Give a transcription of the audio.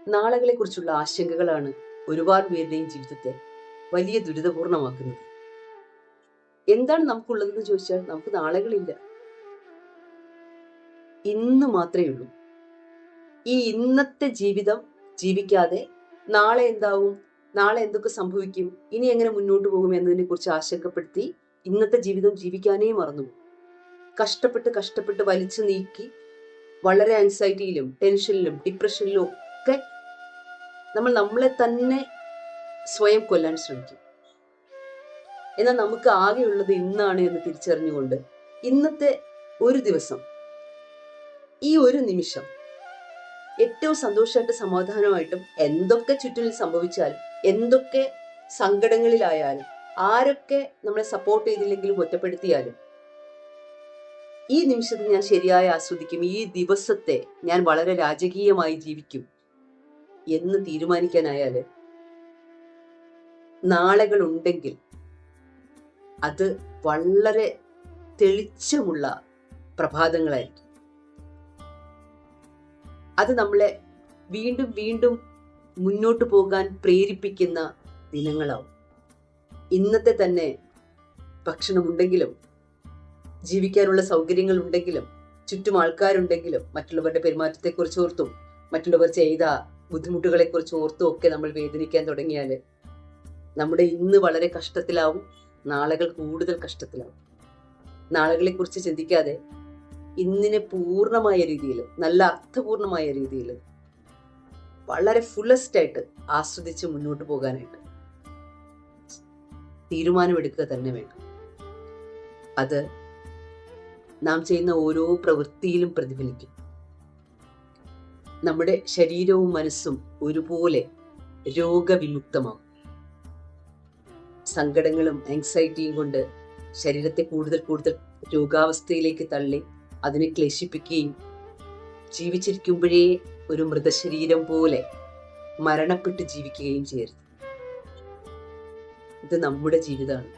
നാളുകളെ കുറിച്ചുള്ള ആശങ്കകളാണ് ഒരുപാട് പേരുടെയും ജീവിതത്തെ വലിയ ദുരിതപൂർണമാക്കുന്നത്. എന്താണ് നമുക്കുള്ളതെന്ന് ചോദിച്ചാൽ നമുക്ക് നാളുകളില്ല, ഇന്ന് മാത്രമേ ഉള്ളൂ. ഈ ഇന്നത്തെ ജീവിതം ജീവിക്കാതെ നാളെ എന്താവും, നാളെ എന്തൊക്കെ സംഭവിക്കും, ഇനി എങ്ങനെ മുന്നോട്ട് പോകും എന്നതിനെ കുറിച്ച് ആശങ്കപ്പെടുത്തി ഇന്നത്തെ ജീവിതം ജീവിക്കാനേ മറന്നു. കഷ്ടപ്പെട്ട് വലിച്ചു നീക്കി വളരെ ആൻസൈറ്റിയിലും ടെൻഷനിലും ഡിപ്രഷനിലും ഒക്കെ നമ്മൾ നമ്മളെ തന്നെ സ്വയം കൊല്ലാൻ ശ്രമിക്കും. എന്നാൽ നമുക്ക് ആകെയുള്ളത് ഇന്നാണ് എന്ന് തിരിച്ചറിഞ്ഞുകൊണ്ട് ഇന്നത്തെ ഒരു ദിവസം, ഈ ഒരു നിമിഷം ഏറ്റവും സന്തോഷമായിട്ട് സമാധാനമായിട്ടും എന്തൊക്കെ ചുറ്റിൽ സംഭവിച്ചാലും എന്തൊക്കെ സങ്കടങ്ങളിലായാലും ആരൊക്കെ നമ്മളെ സപ്പോർട്ട് ചെയ്തില്ലെങ്കിലും ഒറ്റപ്പെടുത്തിയാലും ഈ നിമിഷത്തെ ഞാൻ ശരിയായി ആസ്വദിക്കും, ഈ ദിവസത്തെ ഞാൻ വളരെ രാജകീയമായി ജീവിക്കും എന്ന് തീരുമാനിക്കാനായാല് നാളുകൾ ഉണ്ടെങ്കിൽ അത് വളരെ തെളിച്ചമുള്ള പ്രഭാതങ്ങളായിരിക്കും. അത് നമ്മളെ വീണ്ടും വീണ്ടും മുന്നോട്ട് പോകാൻ പ്രേരിപ്പിക്കുന്ന ദിനങ്ങളാവും. ഇന്നത്തെ തന്നെ ഭക്ഷണമുണ്ടെങ്കിലും ജീവിക്കാനുള്ള സൗകര്യങ്ങൾ ഉണ്ടെങ്കിലും ചുറ്റും ആൾക്കാരുണ്ടെങ്കിലും മറ്റുള്ളവരുടെ പെരുമാറ്റത്തെക്കുറിച്ച് ഓർത്തും മറ്റുള്ളവർ ചെയ്ത ബുദ്ധിമുട്ടുകളെ കുറിച്ച് ഓർത്തും ഒക്കെ നമ്മൾ വേദനിക്കാൻ തുടങ്ങിയാൽ നമ്മുടെ ഇന്ന് വളരെ കഷ്ടത്തിലാവും, നാളുകൾ കൂടുതൽ കഷ്ടത്തിലാവും. നാളുകളെ കുറിച്ച് ചിന്തിക്കാതെ ഇന്നിനെ പൂർണ്ണമായ രീതിയിൽ, നല്ല അർത്ഥപൂർണമായ രീതിയിൽ വളരെ ഫുള്ളസ്റ്റ് ആയിട്ട് ആസ്വദിച്ച് മുന്നോട്ട് പോകാനായിട്ട് തീരുമാനമെടുക്കുക തന്നെ വേണം. അത് നാം ചെയ്യുന്ന ഓരോ പ്രവൃത്തിയിലും പ്രതിഫലിക്കും. നമ്മുടെ ശരീരവും മനസ്സും ഒരുപോലെ രോഗവിമുക്തമാകും. സങ്കടങ്ങളും ആങ്സൈറ്റിയും കൊണ്ട് ശരീരത്തെ കൂടുതൽ കൂടുതൽ രോഗാവസ്ഥയിലേക്ക് തള്ളി അതിനെ ക്ലേശിപ്പിക്കുകയും ജീവിച്ചിരിക്കുമ്പോഴേ ഒരു മൃതശരീരം പോലെ മരണപ്പെട്ട് ജീവിക്കുകയും ചെയ്യരുത്. ഇത് നമ്മുടെ ജീവിതമാണ്.